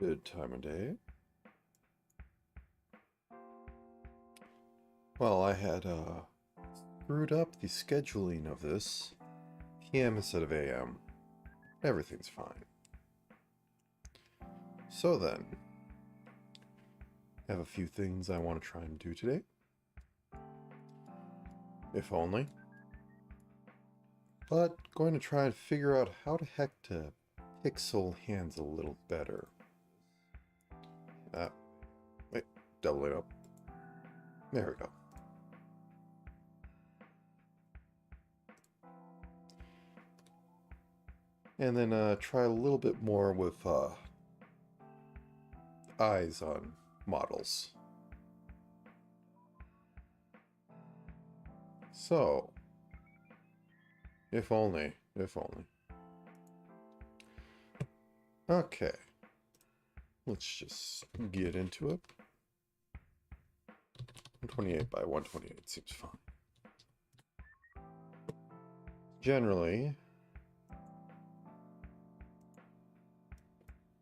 Good time of day. Well, I had screwed up the scheduling of this PM instead of AM. Everything's fine. So then, I have a few things I want to try and do today. If only. But going to try and figure out how the heck to pixel hands a little better. Wait, double it up. There we go. And then try a little bit more with eyes on models. So, if only. Okay. Let's just get into it. 128 by 128 seems fine. Generally,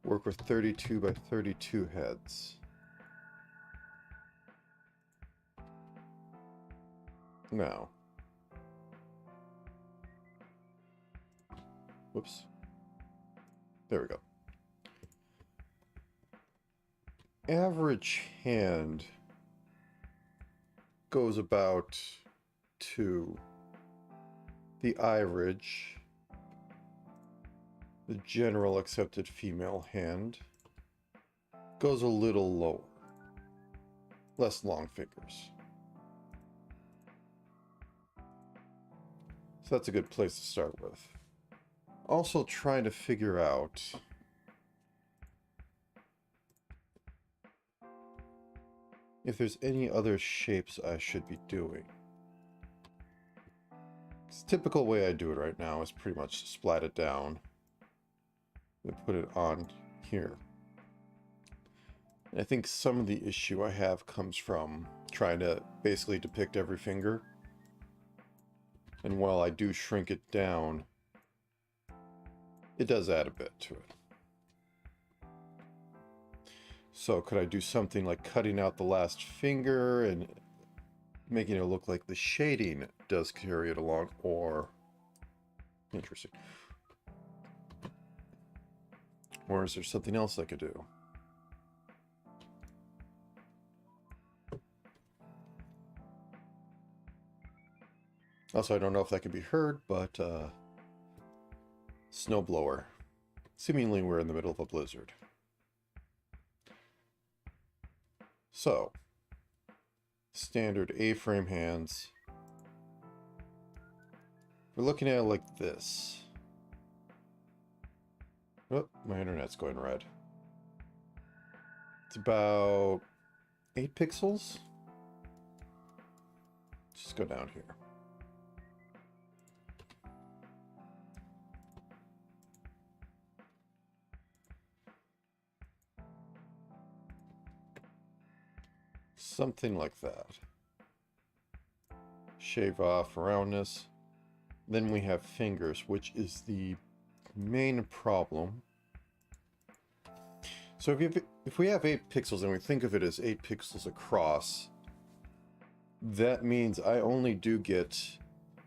work with 32 by 32 heads. Now, whoops. There we go. Average hand goes about to the average, the general accepted female hand goes a little lower, less long fingers. So that's a good place to start with. Also trying to figure out if there's any other shapes I should be doing. The typical way I do it right now is pretty much splat it down and put it on here. And I think some of the issue I have comes from trying to basically depict every finger. And while I do shrink it down, it does add a bit to it. So could I do something like cutting out the last finger and making it look like the shading does carry it along, or interesting. Or is there something else I could do? Also, I don't know if that can be heard, but snowblower. Seemingly we're in the middle of a blizzard. So, standard A-frame hands. We're looking at it like this. Oh, my internet's going red. It's about 8 pixels. Just go down here. Something like that. Shave off roundness. Then we have fingers, which is the main problem. So if we have 8 pixels and we think of it as 8 pixels across, that means I only do get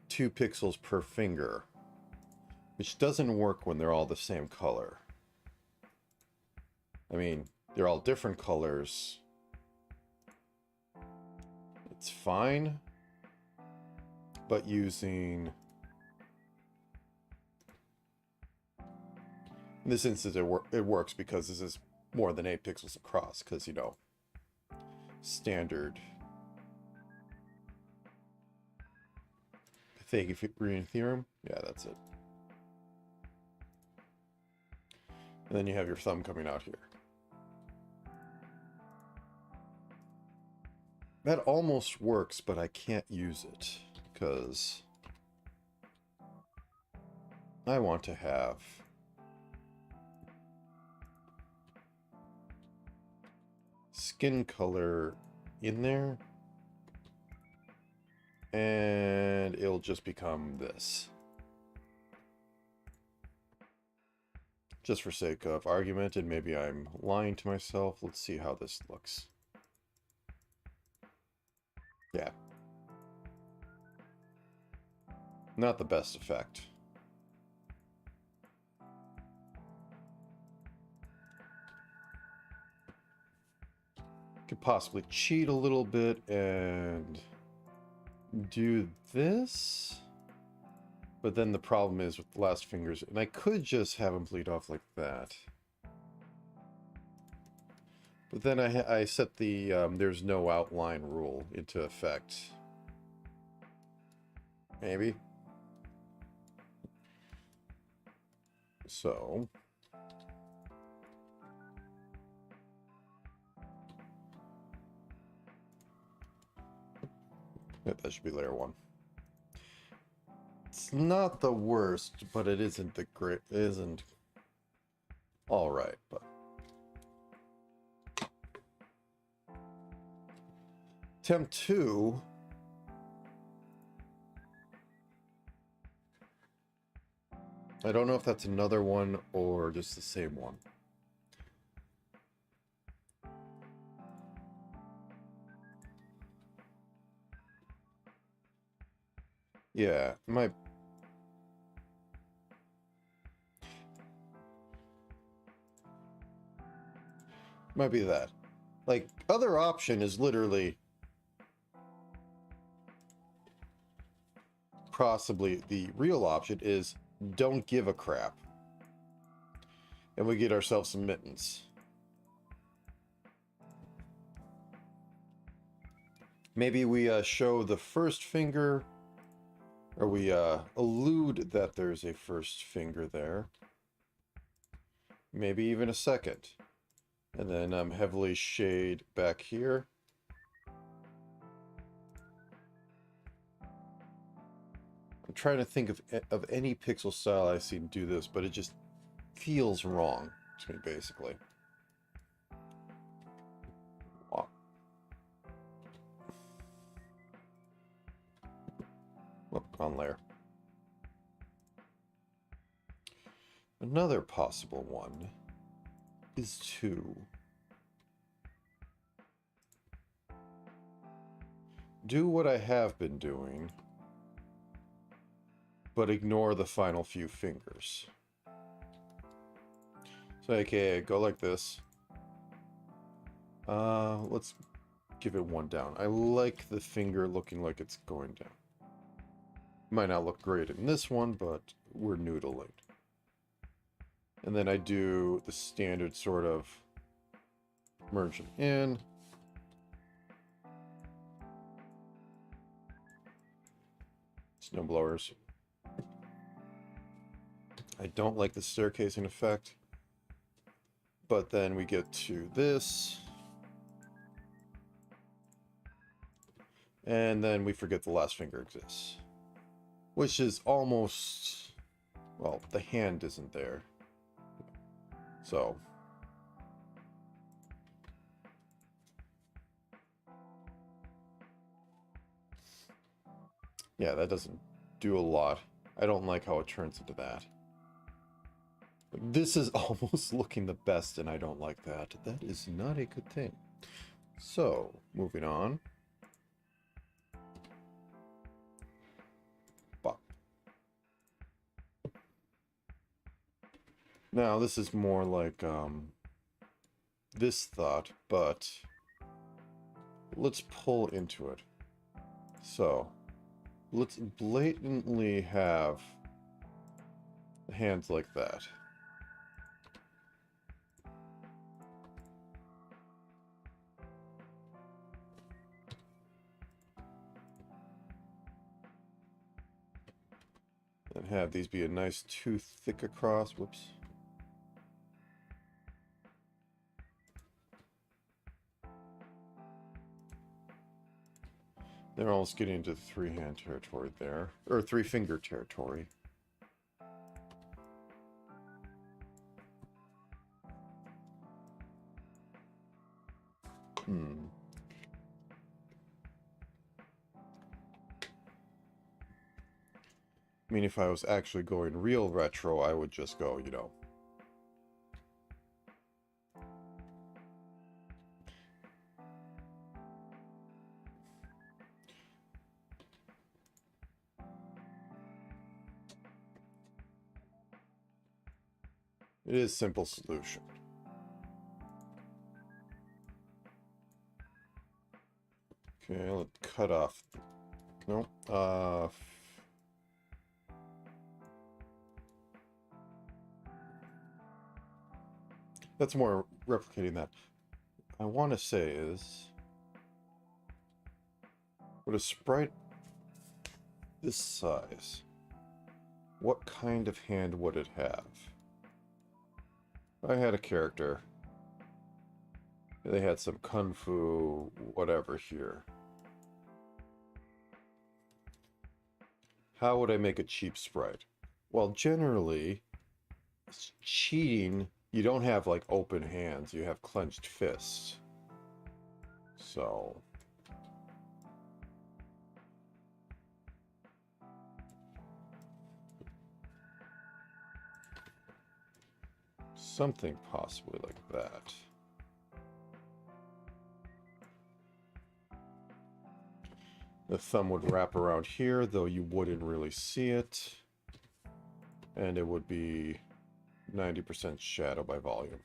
2 pixels per finger, which doesn't work when they're all the same color. I mean, they're all different colors. It's fine, but using... In this instance, it works because this is more than 8 pixels across, because, you know, standard Pythagorean theorem. Yeah, that's it. And then you have your thumb coming out here. That almost works, but I can't use it because I want to have skin color in there, and it'll just become this. Just for sake of argument, and maybe I'm lying to myself, let's see how this looks. Yeah. Not the best effect. Could possibly cheat a little bit and do this. But then the problem is with the last fingers, and I could just have them bleed off like that. But then I set the there's no outline rule into effect. Maybe. So. Yeah, that should be layer 1. It's not the worst, but it isn't the great. It isn't all right, but Temp 2. I don't know if that's another one or just the same one. Yeah, might be that. Like, other option is literally possibly the real option is don't give a crap. And we get ourselves some mittens. Maybe we show the first finger, or we allude that there's a first finger there. Maybe even a second. And then heavily shade back here. I'm trying to think of any pixel style I've seen do this, but it just feels wrong to me, basically. On layer. Another possible one is to do what I have been doing, but ignore the final few fingers. So, aka, go like this. Let's give it one down. I like the finger looking like it's going down. Might not look great in this one, but we're noodling. And then I do the standard sort of merge them in. Snow blowers. I don't like the staircasing effect. But then we get to this. And then we forget the last finger exists. Which is almost... well, the hand isn't there. So... yeah, that doesn't do a lot. I don't like how it turns into that. This is almost looking the best, and I don't like that. That is not a good thing. So, moving on. Bop. Now, this is more like this thought, but let's pull into it. So, let's blatantly have hands like that. And have these be a nice too thick across. Whoops. They're almost getting into the three-hand territory there. Or three-finger territory. I mean, if I was actually going real retro, I would just go, you know, It is simple solution. Okay, let's cut off. Nope. That's more replicating that. I want to say is, would a sprite this size, what kind of hand would it have? I had a character. They had some kung fu whatever here. How would I make a cheap sprite? Well, generally, it's cheating. You don't have like open hands, you have clenched fists. So something possibly like that. The thumb would wrap around here, though you wouldn't really see it. And it would be 90% shadow by volume.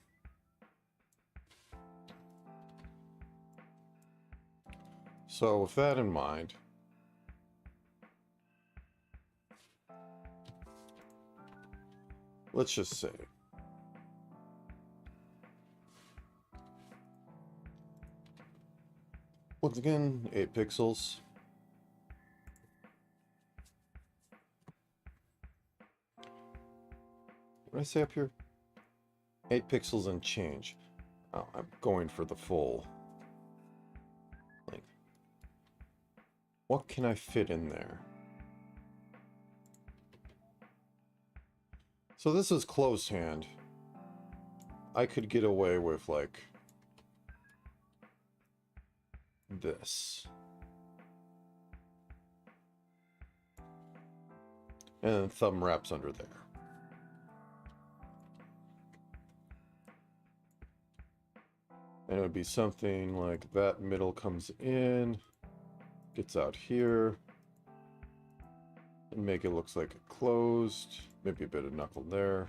So with that in mind, let's just say once again, 8 pixels. What did I say up here? 8 pixels and change. Oh, I'm going for the full length. What can I fit in there? So this is closed hand. I could get away with like this. And thumb wraps under there. And it would be something like that middle comes in, gets out here, and make it looks like it closed. Maybe a bit of knuckle there.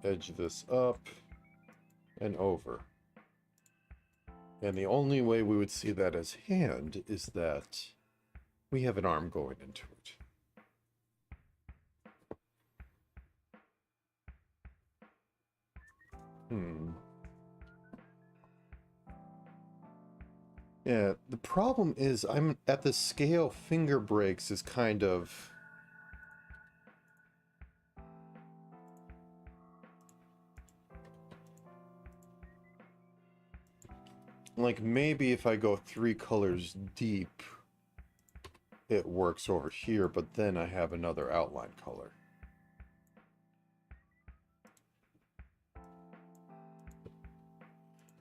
Edge this up and over. And the only way we would see that as hand is that we have an arm going into it. Yeah, the problem is I'm at the scale finger breaks is kind of... like maybe if I go 3 colors deep, it works over here, but then I have another outline color.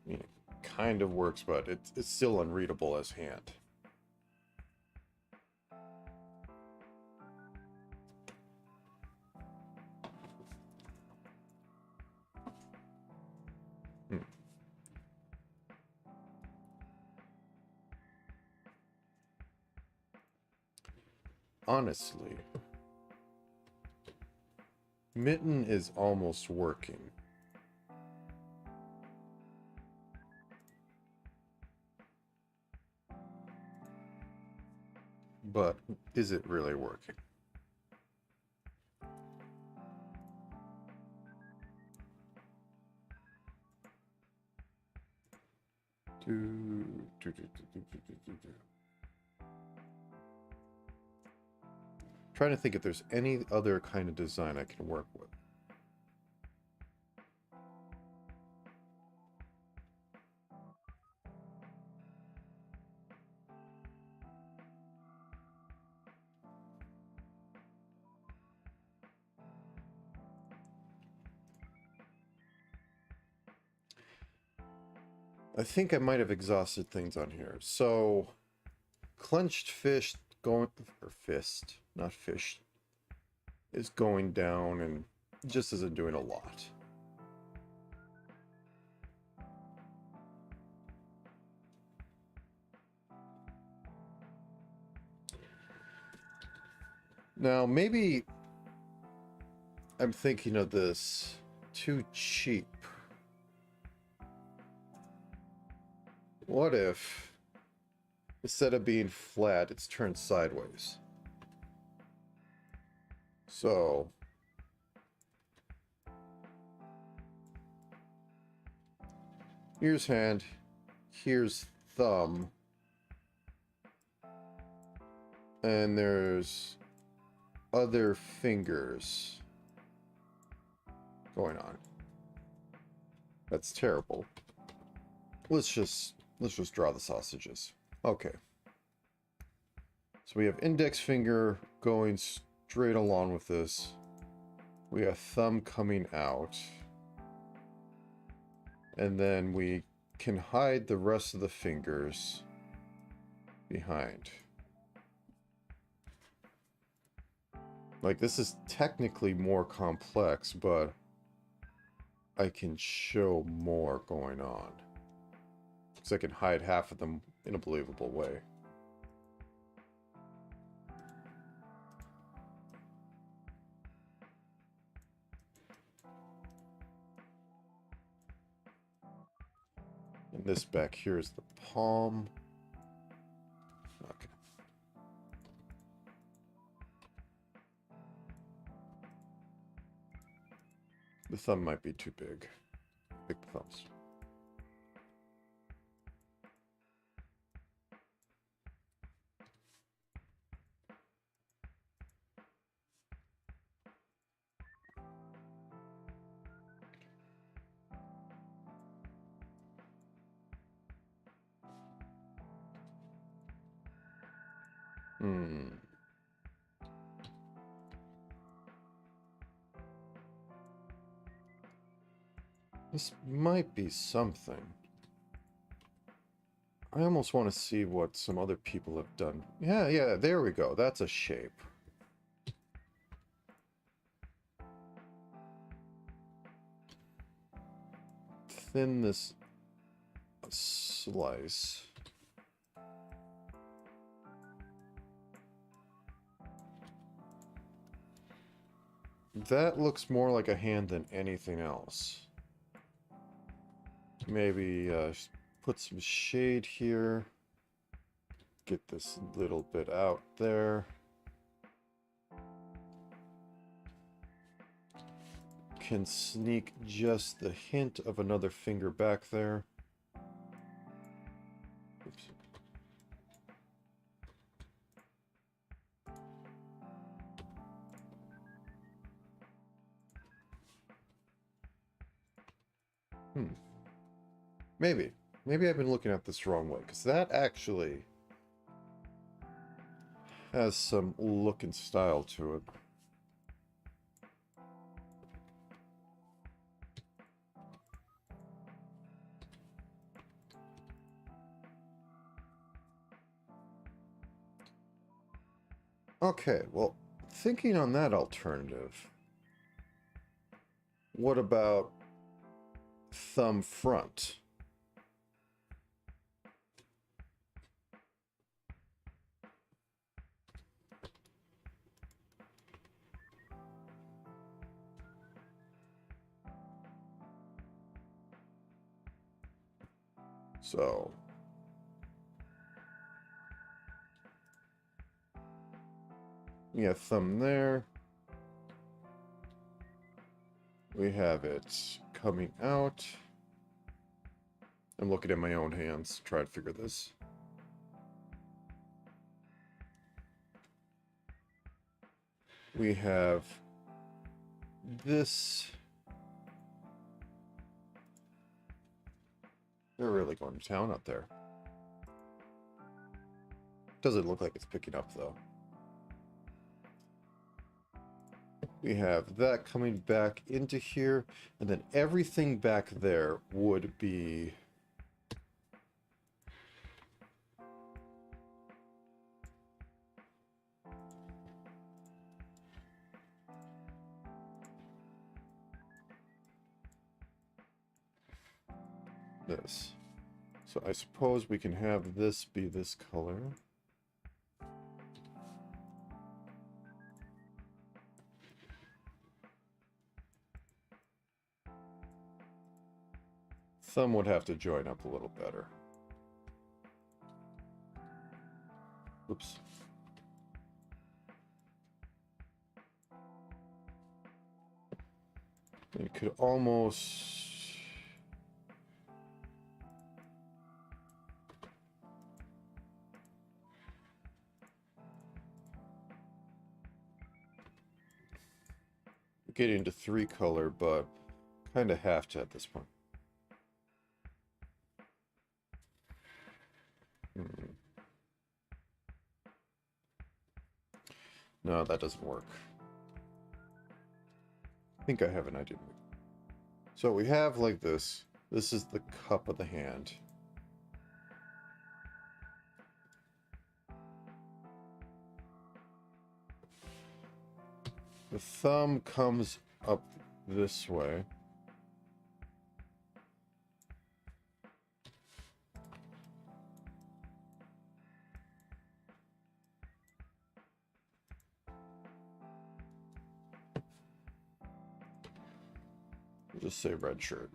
I mean, it kind of works, but it's still unreadable as hand. Honestly, Mitten is almost working. But is it really working? Trying to think if there's any other kind of design I can work with. I think I might have exhausted things on here. So, clenched fist going, or fist, not fish, is going down and just isn't doing a lot. Now, maybe I'm thinking of this too cheap. What if instead of being flat, it's turned sideways? So here's hand, here's thumb, and there's other fingers going on. That's terrible. Let's just draw the sausages. Okay. So we have index finger going straight along with this. We have thumb coming out. And then we can hide the rest of the fingers behind. Like, this is technically more complex, but I can show more going on. Because I can hide half of them in a believable way. And this back here is the palm. Okay. The thumb might be too big. Big thumbs. This might be something. I almost want to see what some other people have done. Yeah, there we go. That's a shape. Thin this slice. That looks more like a hand than anything else. Maybe put some shade here. Get this little bit out there. Can sneak just the hint of another finger back there. Oops. Maybe. Maybe I've been looking at this wrong way, because that actually has some look and style to it. Okay, well, thinking on that alternative, what about thumb front? So we have thumb there. We have it coming out. I'm looking at my own hands, trying to figure this. We have this. They're really going to town out there. Doesn't look like it's picking up, though. We have that coming back into here, and then everything back there would be this. So I suppose we can have this be this color. Thumb would have to join up a little better. Oops. You could almost... get into 3-color, but kind of have to at this point. No, that doesn't work. I think I have an idea. So we have like this. This is the cup of the hand. The thumb comes up this way. We'll just say red shirt.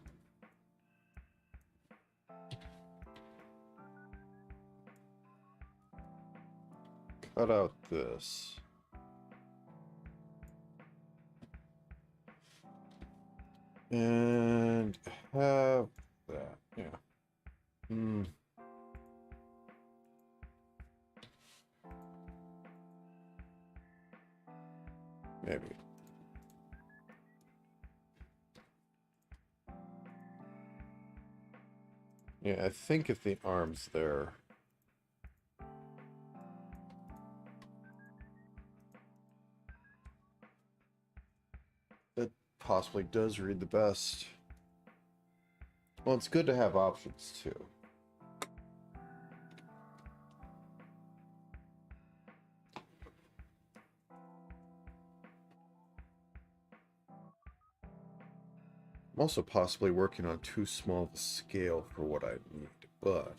Cut out this. And have that, yeah. Maybe. Yeah, I think if the arm's there. That possibly does read the best. Well, it's good to have options too. I'm also possibly working on too small of a scale for what I need, but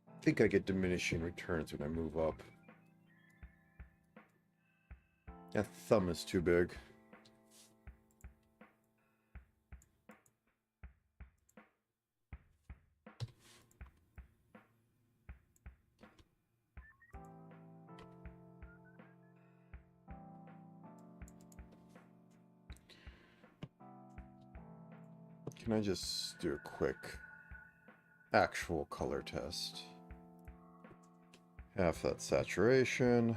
I think I get diminishing returns when I move up. That thumb is too big. Can I just do a quick actual color test? Half that saturation.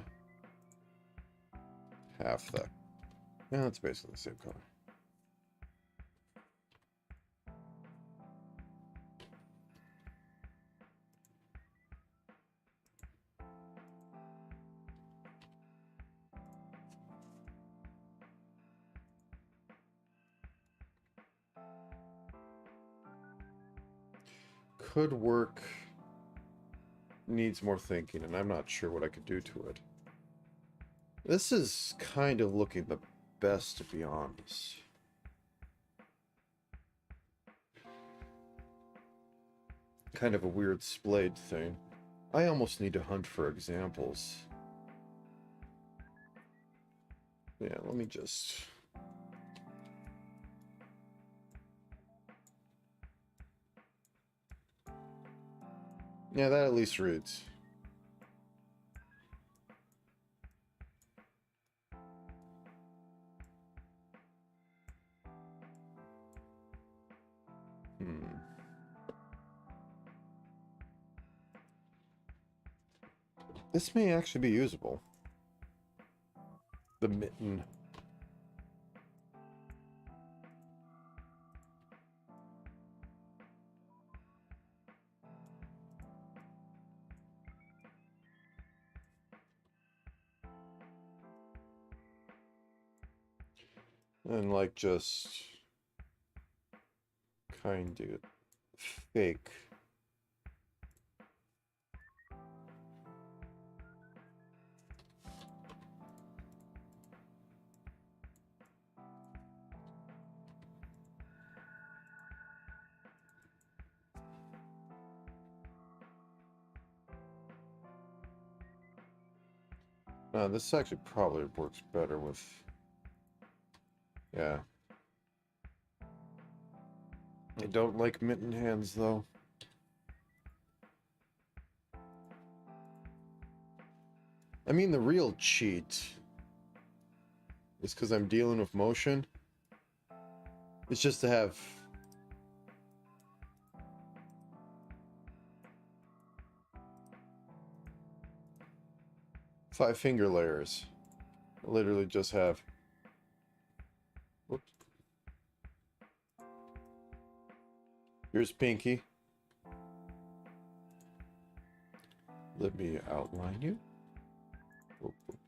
Half that. Yeah, it's basically the same color. Could work. Needs more thinking, and I'm not sure what I could do to it. This is kind of looking the best, to be honest. Kind of a weird splayed thing. I almost need to hunt for examples. Yeah, let me just... Yeah, that at least reads. This may actually be usable. The mitten. And like just kind of fake. This actually probably works better with... Yeah. I don't like mitten hands, though. I mean, the real cheat is because I'm dealing with motion. It's just to have... five finger layers. I literally just have... Whoops. Here's Pinky. Let me outline you. Whoop, whoop.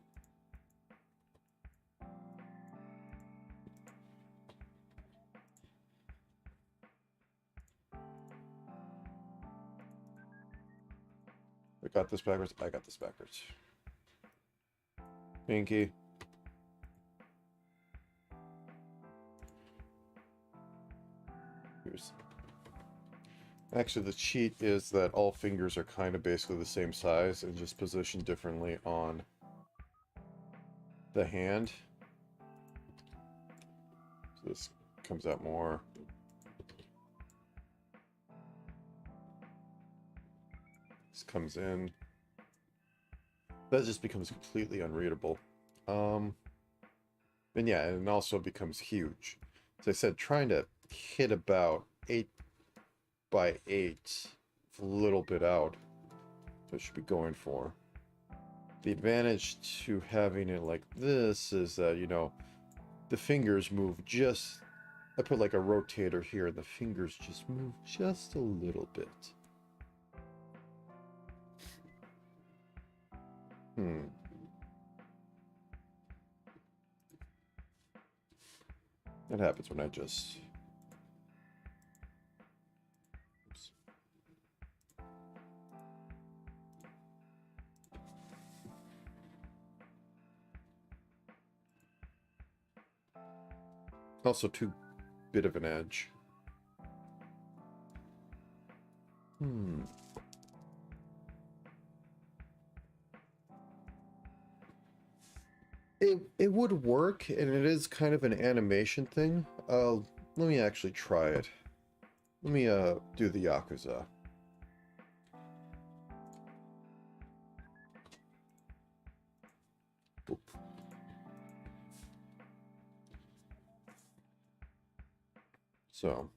I got this backwards. I got this backwards. Pinky. Here's... Actually, the cheat is that all fingers are kind of basically the same size and just positioned differently on the hand. So this comes out more. This comes in. That just becomes completely unreadable. And yeah, and it also becomes huge. As I said, trying to hit about 8 by 8, a little bit out. So I should be going for. The advantage to having it like this is that, you know, the fingers move just... I put like a rotator here, and the fingers just move just a little bit. That happens when I just... Oops. Also too bit of an edge. It would work, and it is kind of an animation thing. Let me actually try it. Let me do the Yakuza. Oop. So.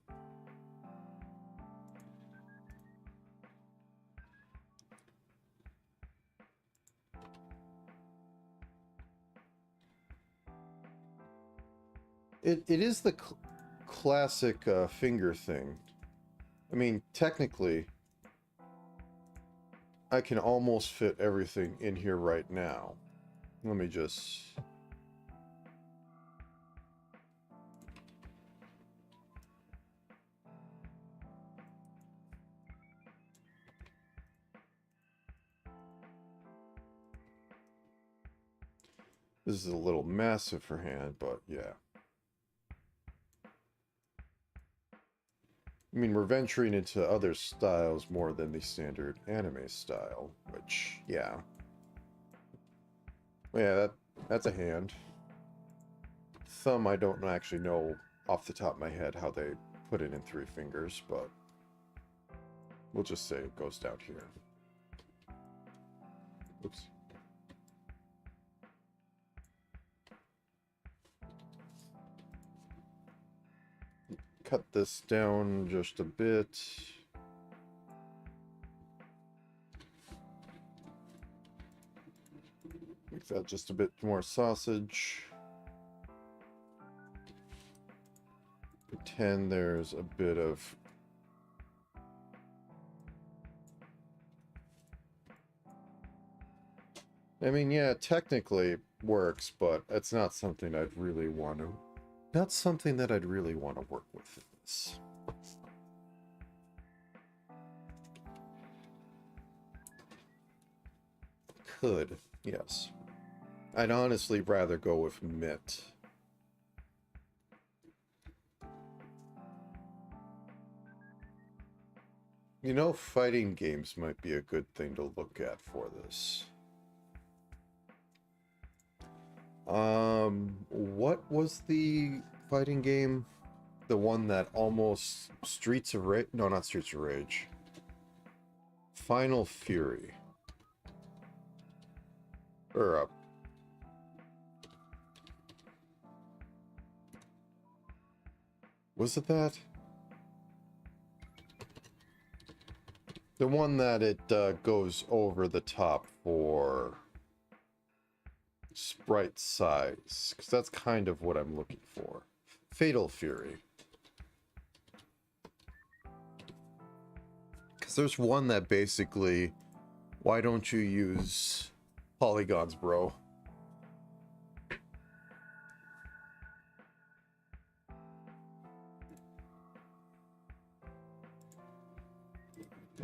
It is the classic finger thing. I mean, technically, I can almost fit everything in here right now. Let me just... This is a little massive for hand, but yeah. I mean, we're venturing into other styles more than the standard anime style, which, yeah. Yeah, that's a hand. Thumb, I don't actually know off the top of my head how they put it in 3 fingers, but we'll just say it goes down here. Oops. Cut this down just a bit. Make that just a bit more sausage. Pretend there's a bit of... I mean, yeah, technically it works, but it's not something I'd really want to... Not something that I'd really want to work with in this. Could, yes. I'd honestly rather go with Mitt. You know, fighting games might be a good thing to look at for this. What was the fighting game? The one that almost Streets of Rage. No, not Streets of Rage. Final Fury. Or was it that? The one that it goes over the top for sprite size, because that's kind of what I'm looking for. Fatal Fury. Because there's one that basically, why don't you use polygons, bro?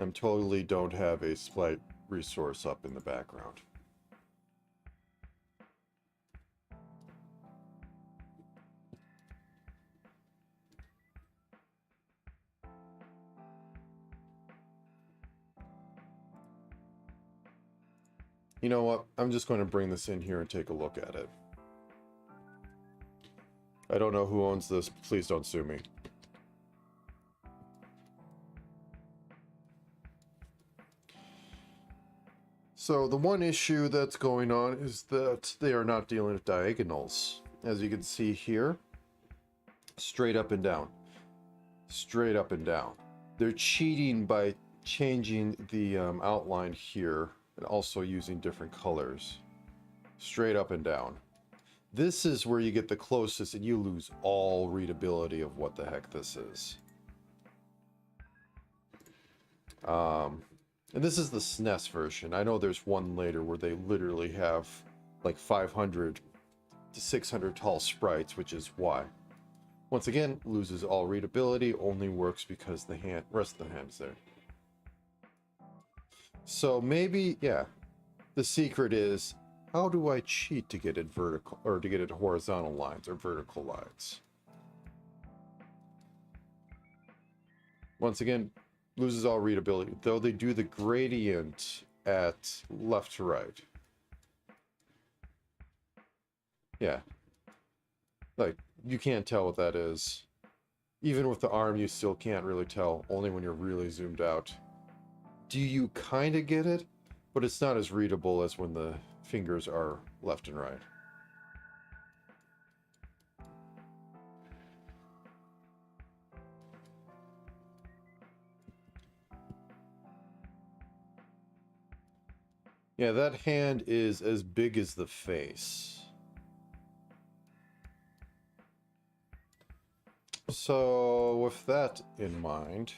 I totally don't have a sprite resource up in the background. You know what? I'm just going to bring this in here and take a look at it. I don't know who owns this. Please don't sue me. So the one issue that's going on is that they are not dealing with diagonals. As you can see here, straight up and down. Straight up and down. They're cheating by changing the outline here and also using different colors. Straight up and down. This is where you get the closest and you lose all readability of what the heck this is. And this is the SNES version. I know there's one later where they literally have like 500 to 600 tall sprites, which is why. Once again, loses all readability, only works because the rest of the hand's there. So maybe, yeah, the secret is, how do I cheat to get it vertical, or to get it horizontal lines or vertical lines? Once again, loses all readability, though they do the gradient at left to right. Yeah. Like, you can't tell what that is. Even with the arm, you still can't really tell, only when you're really zoomed out. Do you kind of get it? But it's not as readable as when the fingers are left and right. Yeah, that hand is as big as the face. So, with that in mind...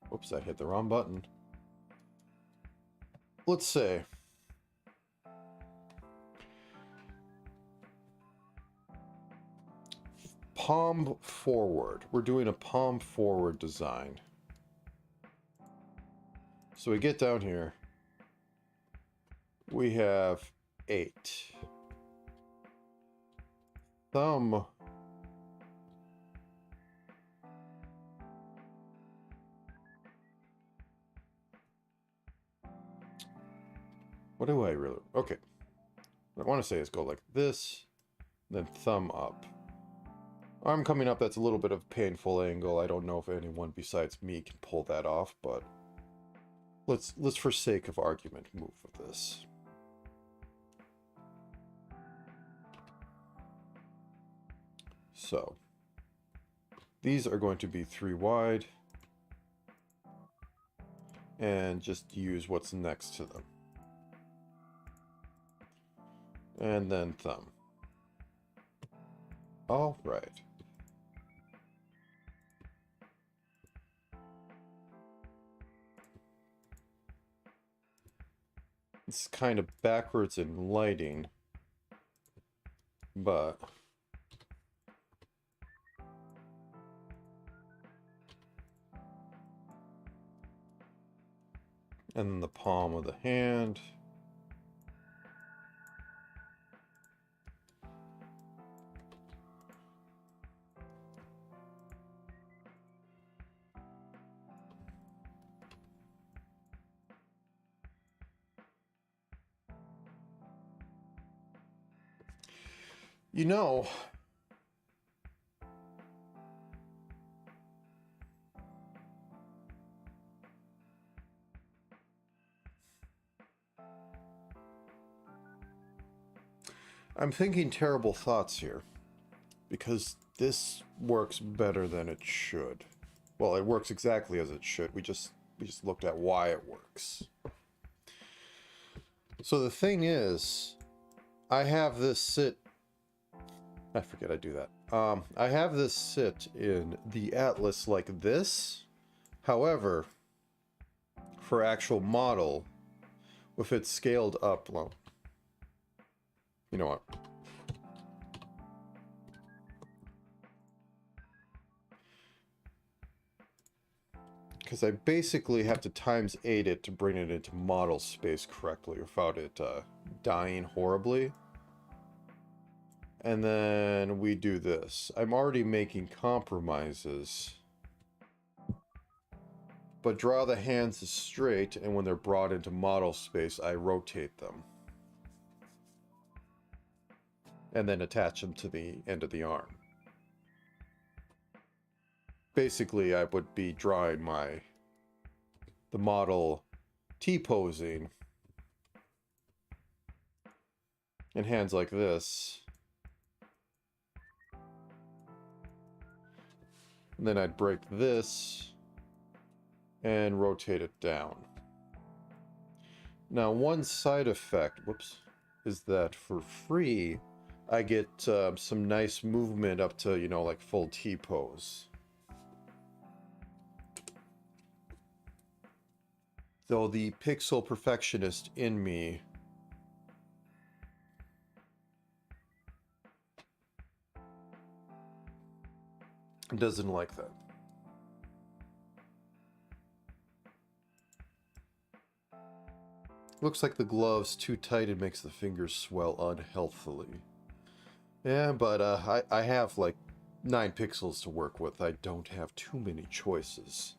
Whoops, I hit the wrong button. Let's say... palm forward. We're doing a palm forward design. So we get down here. We have 8. Thumb. What do I really... Okay. What I want to say is go like this, then thumb up. Arm coming up, that's a little bit of painful angle. I don't know if anyone besides me can pull that off, but let's for sake of argument move with this. So, these are going to be 3 wide, and just use what's next to them. And then thumb. All right. It's kind of backwards in lighting, but and then the palm of the hand. You know, I'm thinking terrible thoughts here, because this works better than it should. Well, it works exactly as it should. We just looked at why it works. So the thing is, I have this sit. I forget I do that. I have this sit in the Atlas like this. However, for actual model, if it's scaled up, well, you know what? Because I basically have to ×8 it to bring it into model space correctly without it dying horribly. And then we do this. I'm already making compromises. But draw the hands as straight, and when they're brought into model space, I rotate them. And then attach them to the end of the arm. Basically, I would be drawing the model T-posing in hands like this. And then I'd break this and rotate it down. Now, one side effect, whoops, is that for free, I get some nice movement up to, you know, like full T-pose. Though the pixel perfectionist in me doesn't like that. Looks like the glove's too tight and makes the fingers swell unhealthily. Yeah, but I have like 9 pixels to work with. I don't have too many choices.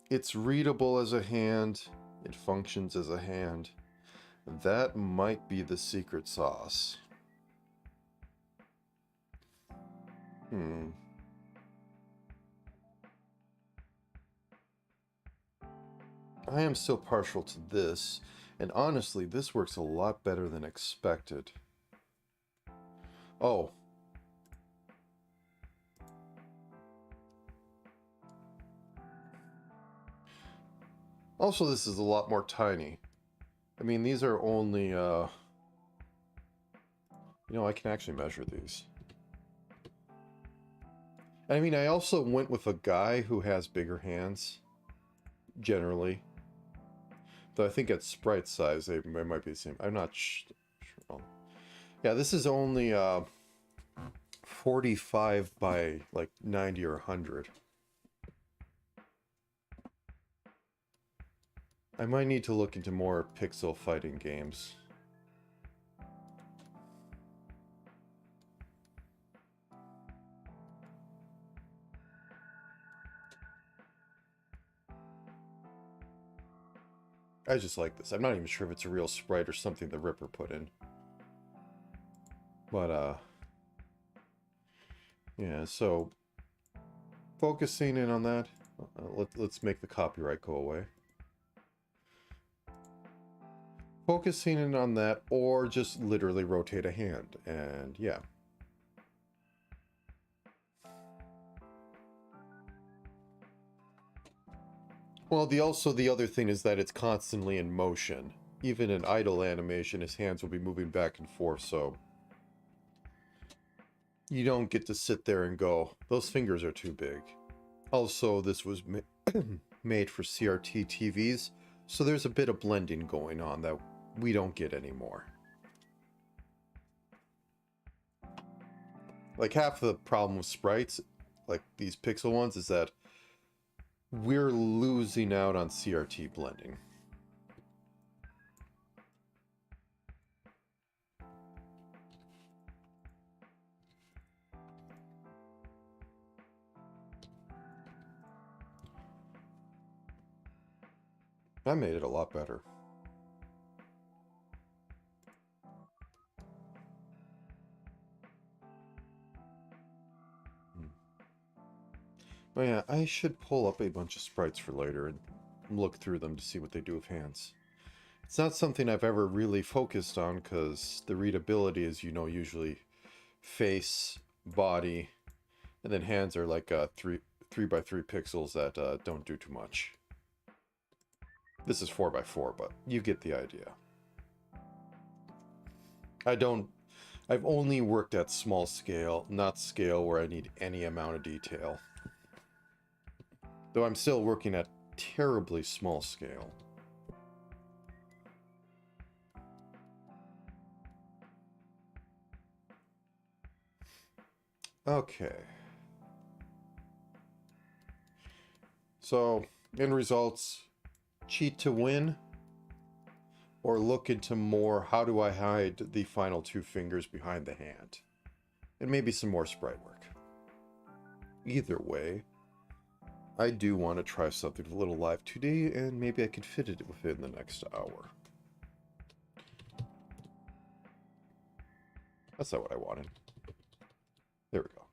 It's readable as a hand. It functions as a hand. That might be the secret sauce. I am still partial to this, and honestly, this works a lot better than expected. Oh. Also, this is a lot more tiny. I mean, these are only, you know, I can actually measure these. I mean, I also went with a guy who has bigger hands, generally. Though I think at sprite size, they might be the same. I'm not sure. Yeah, this is only 45 by like 90 or 100. I might need to look into more pixel fighting games. I just like this. I'm not even sure if it's a real sprite or something the Ripper put in. But, yeah, so focusing in on that, let's make the copyright go away. Focusing in on that, or just literally rotate a hand, and yeah. Well, the other thing is that it's constantly in motion. Even in idle animation, his hands will be moving back and forth, so you don't get to sit there and go, those fingers are too big. Also, this was made for CRT TVs, so there's a bit of blending going on that we don't get anymore. Like, half the problem with sprites, like these pixel ones, is that we're losing out on CRT blending. I made it a lot better. Oh yeah, I should pull up a bunch of sprites for later and look through them to see what they do with hands. It's not something I've ever really focused on because the readability is, you know, usually face, body, and then hands are like 3x3 pixels that don't do too much. This is 4x4, but you get the idea. I've only worked at small scale, not scale where I need any amount of detail. Though I'm still working at terribly small scale. Okay. So, end results, cheat to win, or look into more, how do I hide the final 2 fingers behind the hand? And maybe some more sprite work. Either way, I do want to try something a little live 2D, and maybe I could fit it within the next hour. That's not what I wanted. There we go.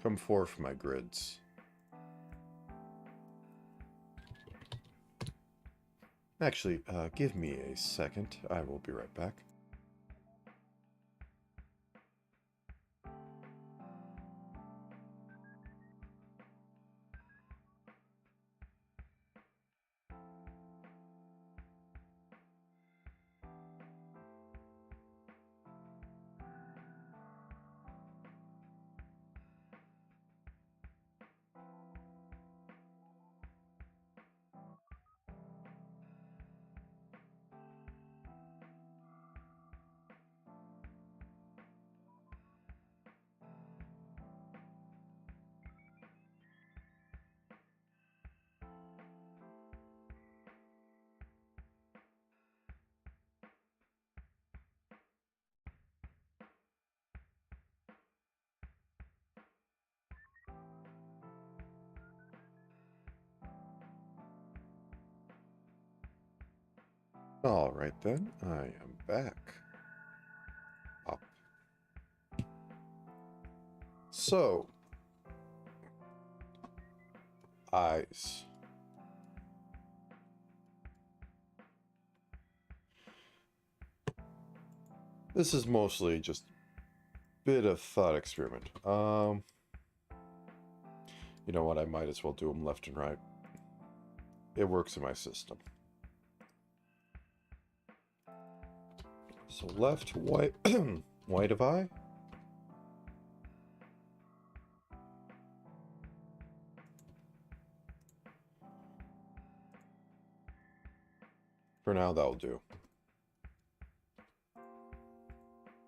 Come forth, my grids. Actually, give me a second. I will be right back. Alright then, I am back. Up. So, eyes. This is mostly just a bit of thought experiment. You know what, I might as well do them left and right. It works in my system. So left, white, white of eye. For now, that'll do.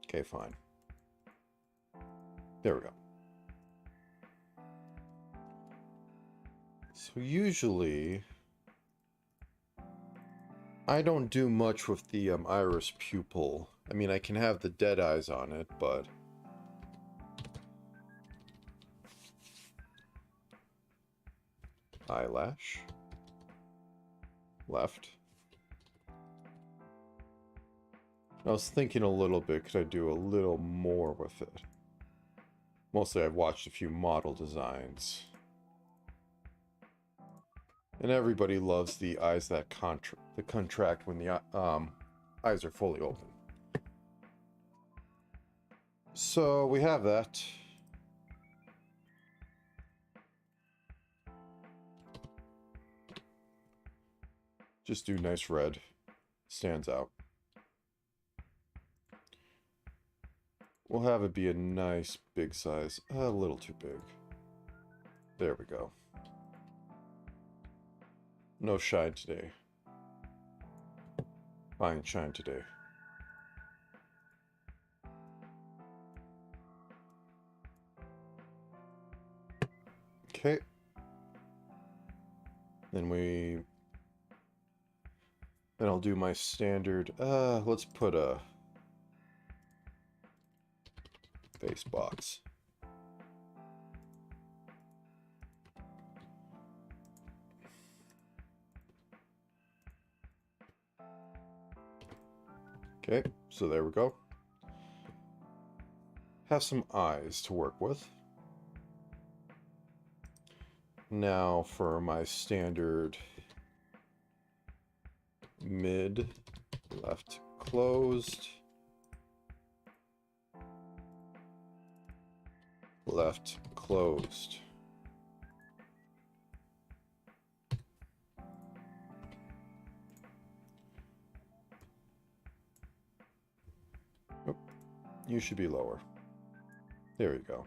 Okay, fine. There we go. So usually, I don't do much with the iris pupil. I mean, I can have the dead eyes on it, but... eyelash. Left. I was thinking a little bit, could I do a little more with it? Mostly I've watched a few model designs. And everybody loves the eyes that contract when the eyes are fully open. So we have that. Just do nice red. Stands out. We'll have it be a nice big size. A little too big. There we go. No shine today. Fine shine today. Okay. Then I'll do my standard, let's put a face box. Okay, so there we go. Have some eyes to work with. Now for my standard mid, left closed, left closed. Oh, you should be lower. There you go.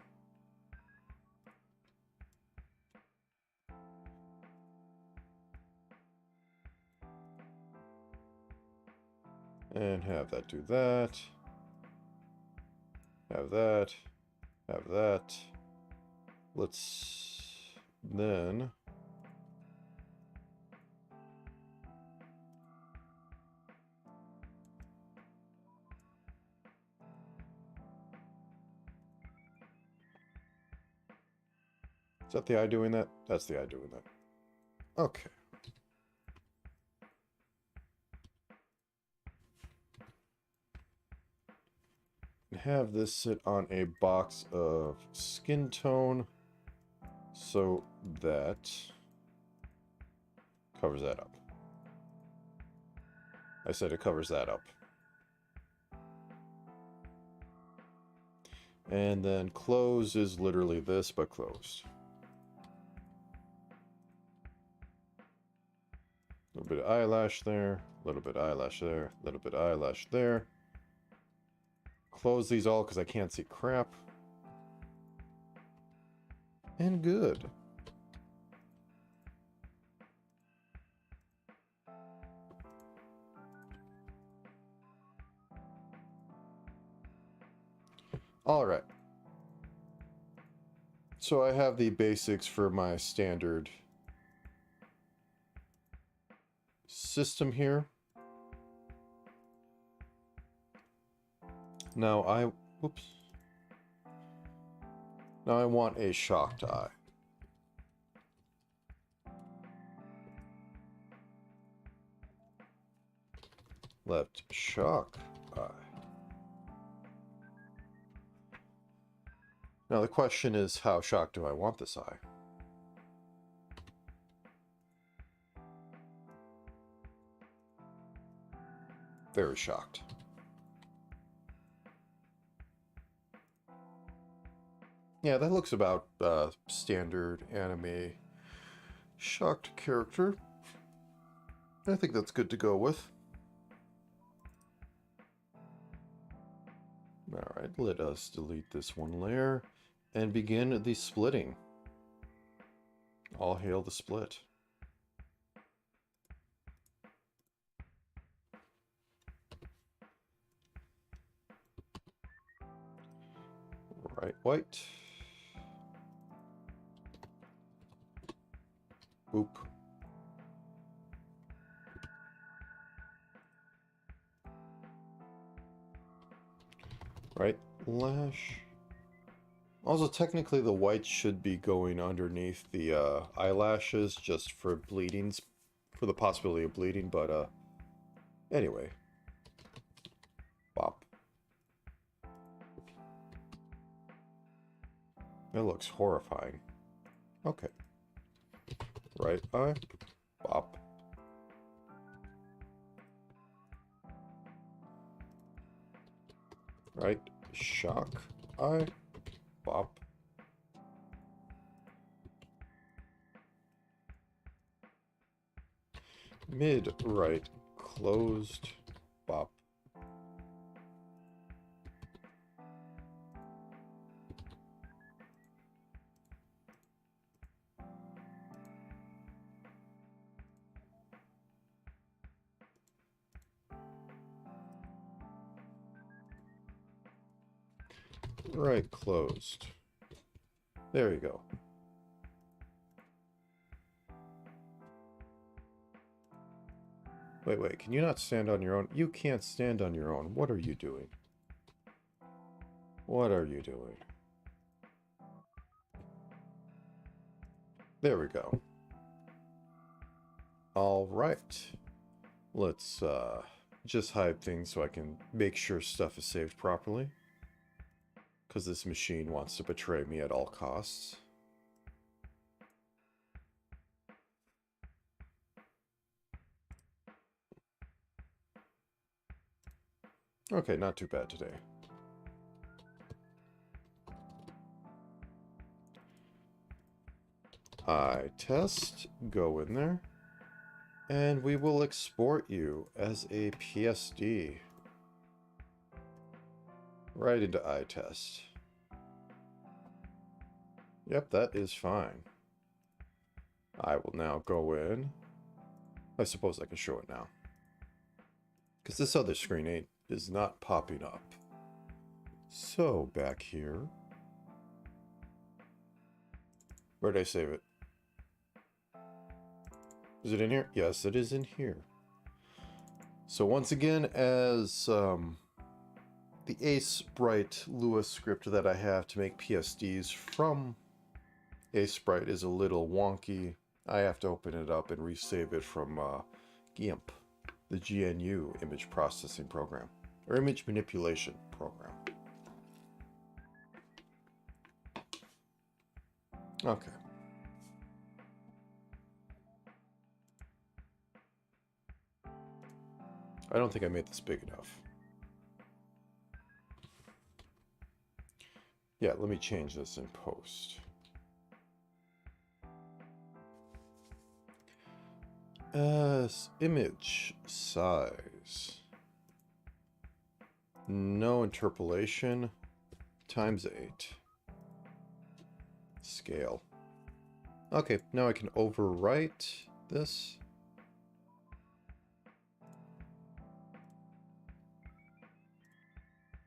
And have that do that. Have that. Have that. Let's then... Is that the eye doing that? That's the eye doing that. Okay. Have this sit on a box of skin tone so that covers that up. I said it covers that up. And then close is literally this, but closed. A little bit of eyelash there, a little bit of eyelash there, a little bit of eyelash there. Close these all because I can't see crap. And good. All right. So I have the basics for my standard system here. Now Now I want a shocked eye. Left shock eye. Now the question is, how shocked do I want this eye? Very shocked. Yeah, that looks about standard anime shocked character. I think that's good to go with. Alright, let us delete this one layer and begin the splitting. All hail the split. Right, white. Boop. Right, lash. Also, technically the white should be going underneath the eyelashes just for bleeding, for the possibility of bleeding, but anyway. Bop. That looks horrifying. Okay. Right eye. Bop. Right. Shock eye. Bop. Mid right. Closed. Bop. Right, closed. There you go. Wait, can you not stand on your own? You can't stand on your own. What are you doing? What are you doing? There we go. All right. Let's just hide things so I can make sure stuff is saved properly. Because this machine wants to betray me at all costs. Okay, not too bad today. I test, go in there, and we will export you as a PSD right into iTest. Yep, that is fine. I will now go in. I suppose I can show it now, because this other screen is not popping up. So back here, where did I save it? Is it in here? Yes, it is in here. So once again, as the Aseprite Lua script that I have to make PSDs from Aseprite is a little wonky. I have to open it up and resave it from GIMP, the GNU image processing program, or image manipulation program. Okay. I don't think I made this big enough. Yeah, let me change this in post. Image size. No interpolation. Times 8. Scale. Okay, now I can overwrite this.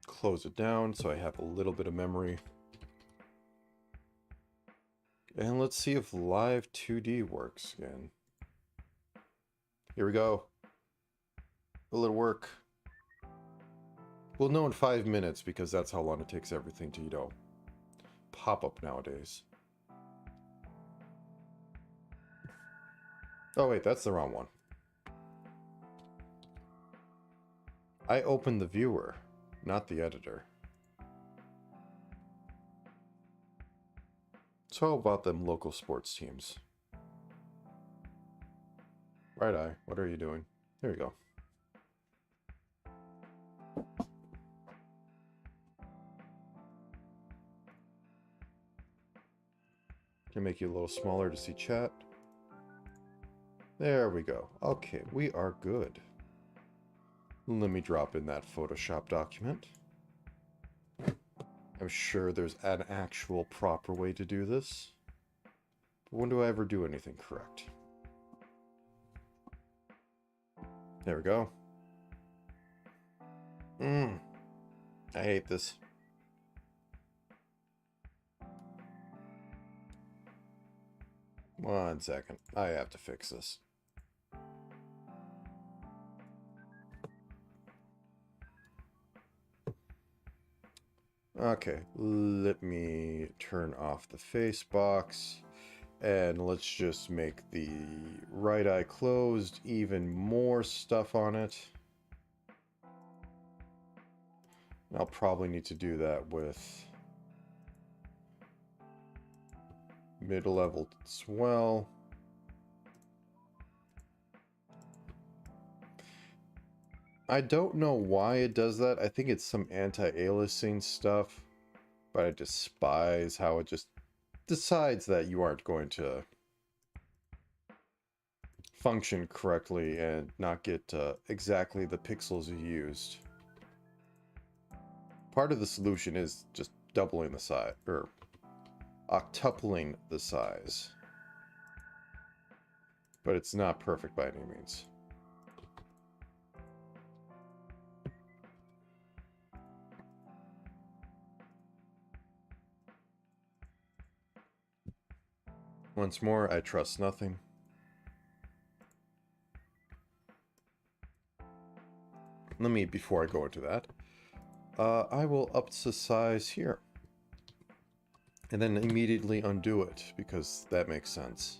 Close it down so I have a little bit of memory. And let's see if Live 2D works again. Here we go. Will it work? We'll know in 5 minutes because that's how long it takes everything to, pop up nowadays. Oh wait, that's the wrong one. I opened the viewer, not the editor. So how about them local sports teams? Right eye, what are you doing? There you go. Can make you a little smaller to see chat. There we go. Okay, we are good. Let me drop in that Photoshop document. I'm sure there's an actual proper way to do this. But when do I ever do anything correct? There we go. I hate this. One second. I have to fix this. Okay, let me turn off the face box. And let's just make the right eye closed, even more stuff on it. I'll probably need to do that with mid-level as well. I don't know why it does that. I think it's some anti-aliasing stuff, but I despise how it just decides that you aren't going to function correctly and not get exactly the pixels you used. Part of the solution is just doubling the size, or octupling the size. But it's not perfect by any means. Once more, I trust nothing. Let me, before I go into that, I will up the size here. And then immediately undo it, because that makes sense.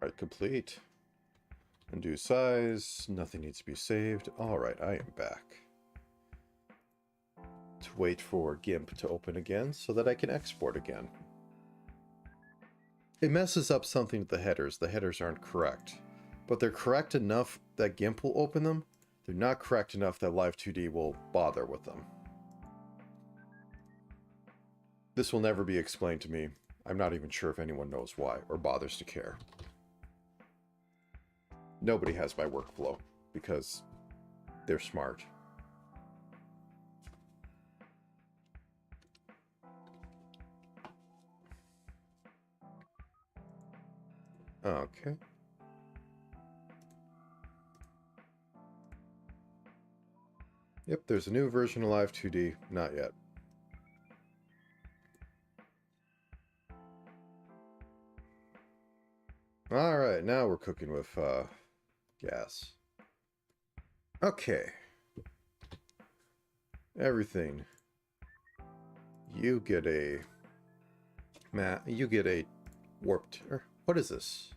Right, complete. Undo size, nothing needs to be saved. Alright, I am back. To wait for GIMP to open again so that I can export again. it messes up something with the headers. The headers aren't correct. But they're correct enough that GIMP will open them. They're not correct enough that Live2D will bother with them. This will never be explained to me. I'm not even sure if anyone knows why or bothers to care. Nobody has my workflow because they're smart. Okay. Yep, there's a new version of Live2D. Not yet. Alright, now we're cooking with gas. Okay. Everything. You get a warped. What is this?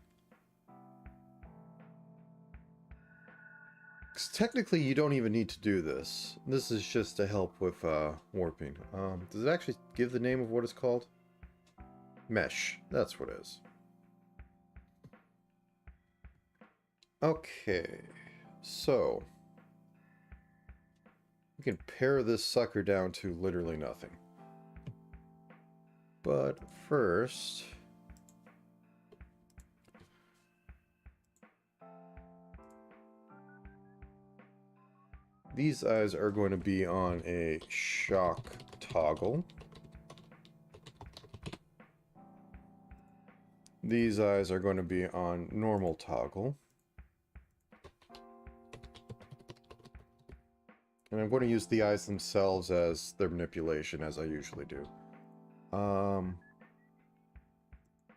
Because technically you don't even need to do this. This is just to help with warping. Does it actually give the name of what it's called? Mesh. That's what it is. Okay. So we can pare this sucker down to literally nothing. But first, these eyes are going to be on a shock toggle. These eyes are going to be on normal toggle. And I'm going to use the eyes themselves as their manipulation, as I usually do.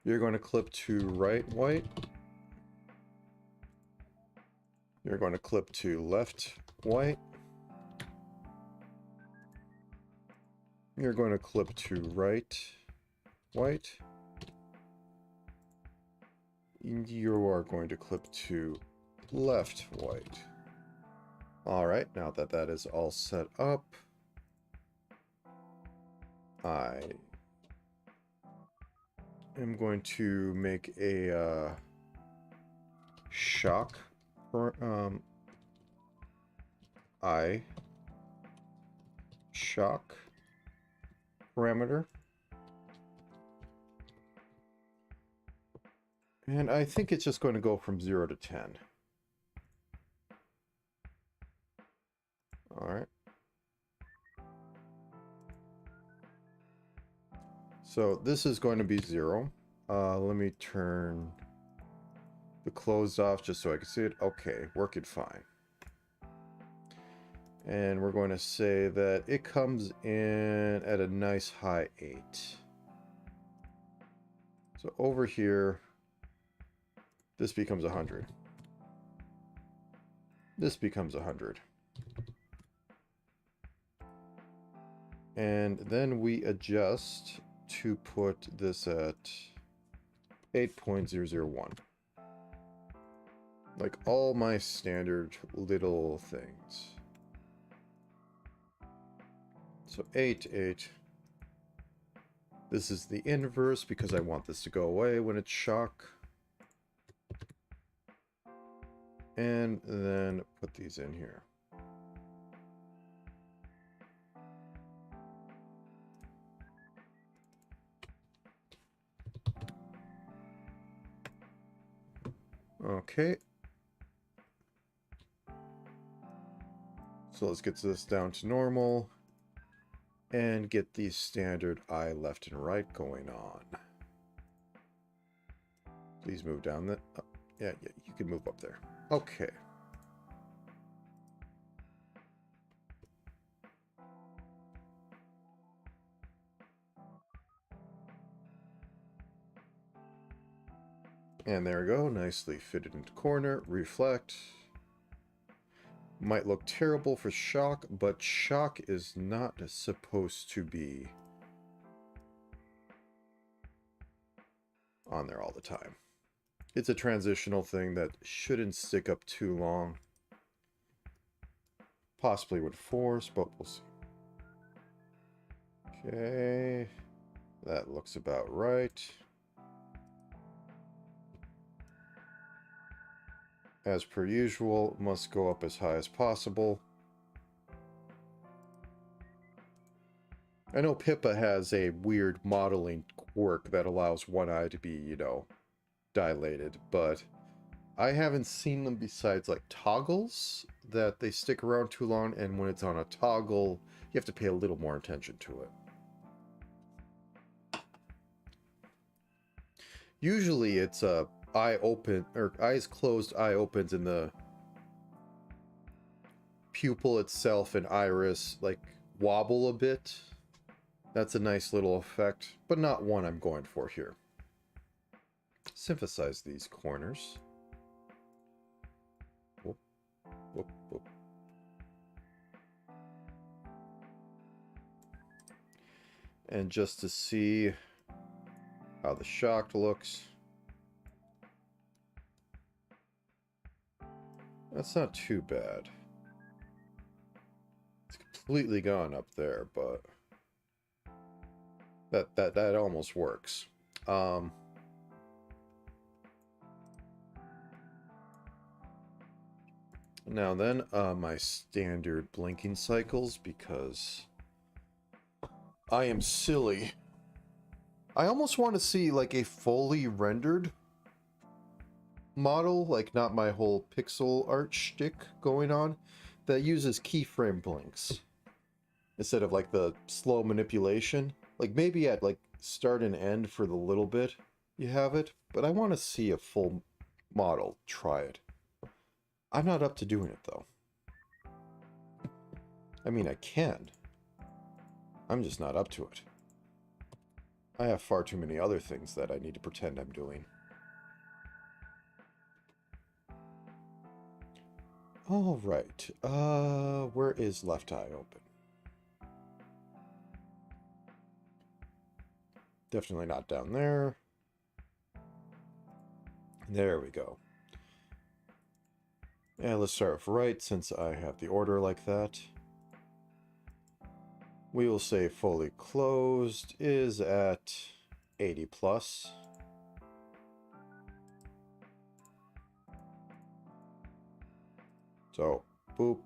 You're going to clip to right white. You're going to clip to left white. You're going to clip to right white. And you are going to clip to left white. Alright, now that that is all set up, I am going to make a shock eye shock parameter. And I think it's just going to go from 0 to 10. Alright. So this is going to be 0. Let me turn the closed off just so I can see it. Okay, working fine. And we're going to say that it comes in at a nice high 8. So over here, this becomes 100. This becomes 100. And then we adjust to put this at 8.001. Like all my standard little things. So 8, 8. This is the inverse because I want this to go away when it's shock. And then put these in here. Okay. So let's get this down to normal and get the standard eye left and right going on. Please move down that. Yeah, you can move up there. Okay. And there we go, nicely fitted into corner, reflect. Might look terrible for shock, but shock is not supposed to be on there all the time. It's a transitional thing that shouldn't stick up too long. Possibly would force, but we'll see. Okay, that looks about right. as per usual, must go up as high as possible. I know Pippa has a weird modeling quirk that allows one eye to be, you know, dilated, but I haven't seen them besides like toggles that they stick around too long, and when it's on a toggle, you have to pay a little more attention to it. Usually it's a eye open, or eyes closed, eye opens, and the pupil itself and iris like wobble a bit. That's a nice little effect, but not one I'm going for here. Synthesize these corners. Whoop, whoop, whoop. And just to see how the shock looks. That's not too bad. It's completely gone up there, but that almost works. Now then, my standard blinking cycles, because I am silly. I almost want to see like a fully rendered model, like not my whole pixel art shtick going on, that uses keyframe blinks instead of like the slow manipulation. Like maybe at like start and end for the little bit you have it, but I want to see a full model. Try it. I'm not up to doing it though. I mean, I can. I'm just not up to it. I have far too many other things that I need to pretend I'm doing. All right. Where is left eye open? Definitely not down there. There we go. And let's start with right, since I have the order like that. We will say fully closed is at 80 plus. So, boop.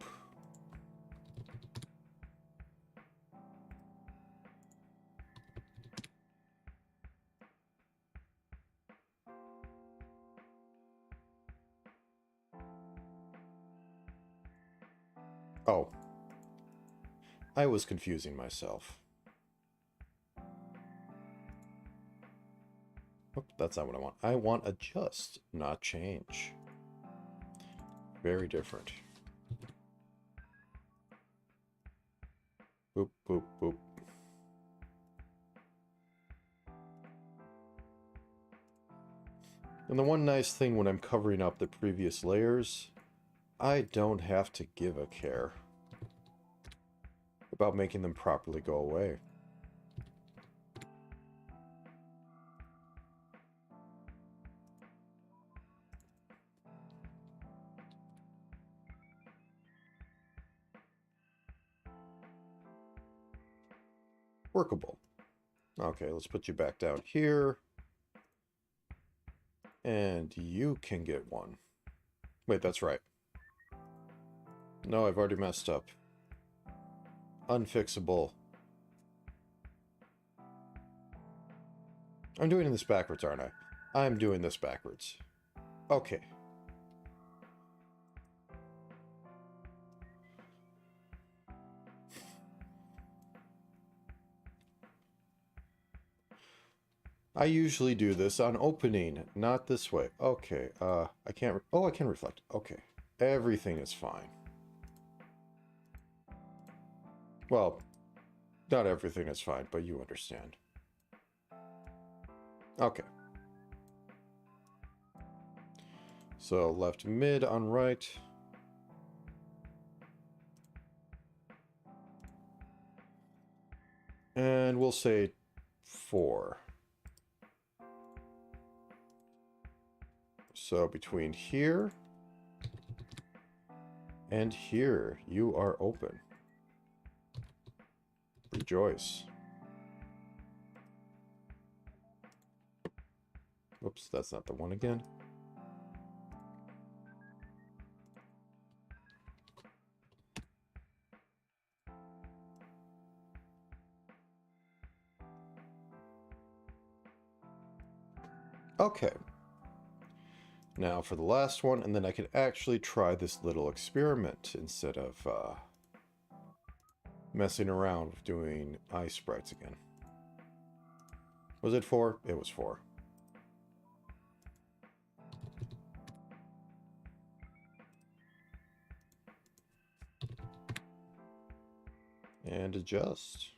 Oh. I was confusing myself. Oh, that's not what I want. I want adjust, not change. Very different. Boop, boop, boop. And the one nice thing when I'm covering up the previous layers, I don't have to give a care about making them properly go away. Workable. Okay, let's put you back down here. And you can get one. Wait, that's right. No, I've already messed up. Unfixable. I'm doing this backwards, aren't I? I'm doing this backwards. Okay. I usually do this on opening, not this way. Okay, I can't... Oh, I can reflect. Okay. Everything is fine. Well, not everything is fine, but you understand. Okay. So left mid on right. And we'll say 4. So between here and here, you are open. Rejoice. Oops, that's not the one again. Okay. Now for the last one, and then I can actually try this little experiment instead of messing around with doing eye sprites again. Was it 4? It was 4. And adjust.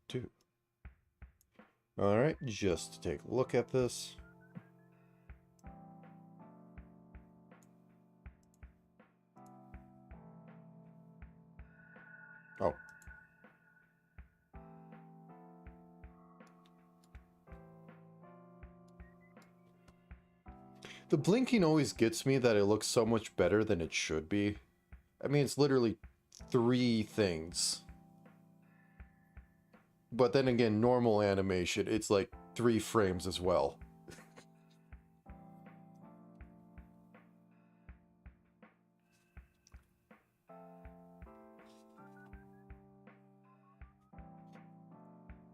Two. All right, just to take a look at this. Oh. The blinking always gets me that it looks so much better than it should be. I mean, it's literally 3 things. But then again, normal animation, it's like 3 frames as well.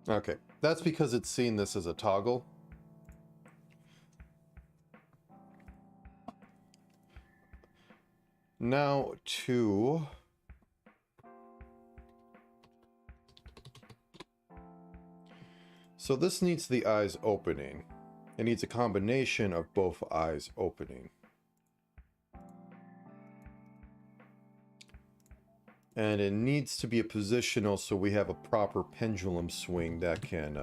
Okay, that's because it's seeing this as a toggle. Now to... So this needs the eyes opening. It needs a combination of both eyes opening. And it needs to be a positional so we have a proper pendulum swing that can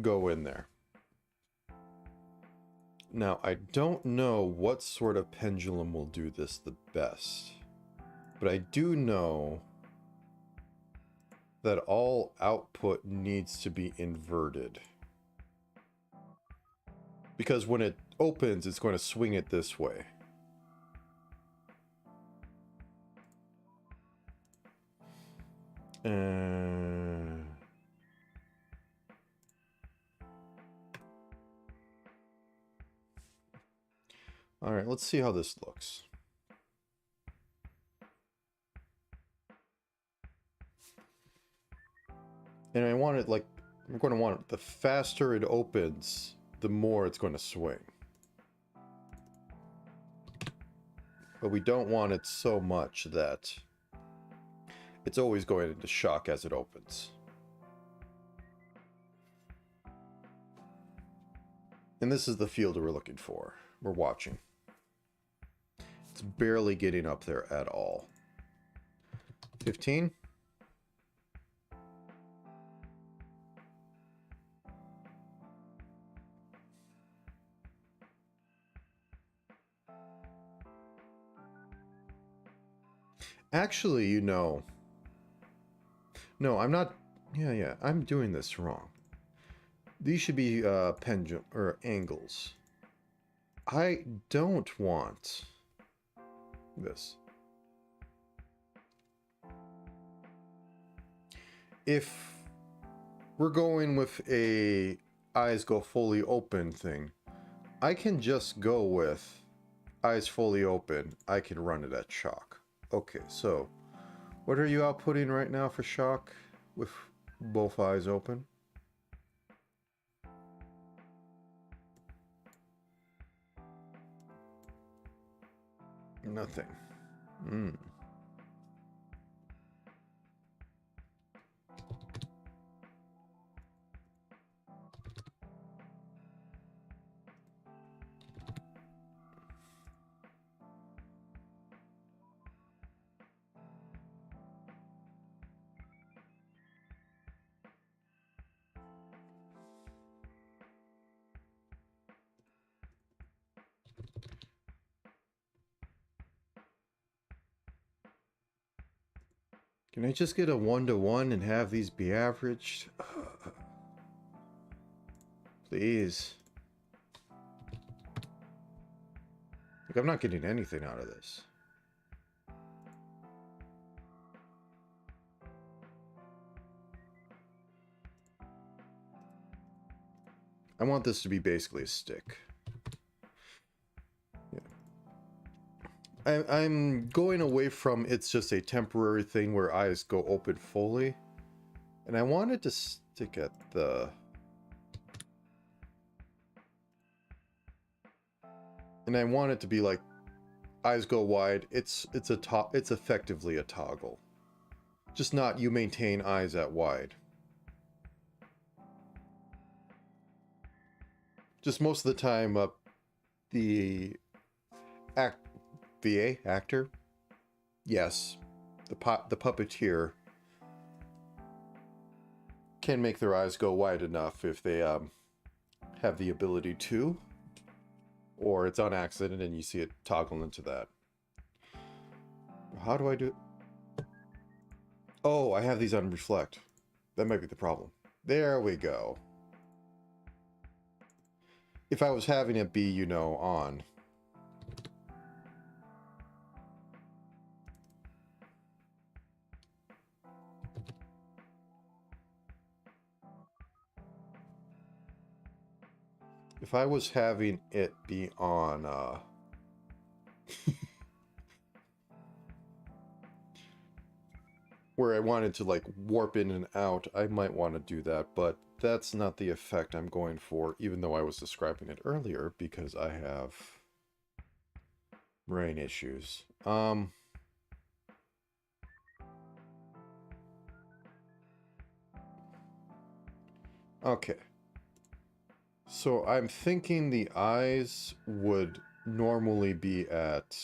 go in there. Now, I don't know what sort of pendulum will do this the best. But I do know that all output needs to be inverted. Because when it opens, it's going to swing it this way. All right, let's see how this looks. And I want it like, I'm going to want it, the faster it opens, the more it's going to swing. But we don't want it so much that it's always going into shock as it opens. And this is the field we're looking for. We're watching. It's barely getting up there at all. 15. Actually, you know... No, I'm not... Yeah, I'm doing this wrong. These should be pendulum or angles. I don't want this. If we're going with a eyes go fully open thing, I can just go with eyes fully open. I can run it at shock. Okay, so what are you outputting right now for shock with both eyes open? Nothing. Can I just get a 1-to-1 and have these be averaged? Please. Like, I'm not getting anything out of this. I want this to be basically a stick. Yeah. I'm going away from it's just a temporary thing where eyes go open fully. And I wanted to stick at the... And I want it to be like, eyes go wide. It's effectively a toggle. Just not you maintain eyes at wide. Just most of the time, the actor, yes, the puppeteer can make their eyes go wide enough if they have the ability to, or it's on accident and you see it toggle into that. How do I do it? Oh, I have these on reflect. That might be the problem. There we go. If I was having it be, you know, on. If I was having it be on, where I wanted to like warp in and out, I might want to do that, but that's not the effect I'm going for, even though I was describing it earlier, because I have brain issues. Okay. So I'm thinking the eyes would normally be at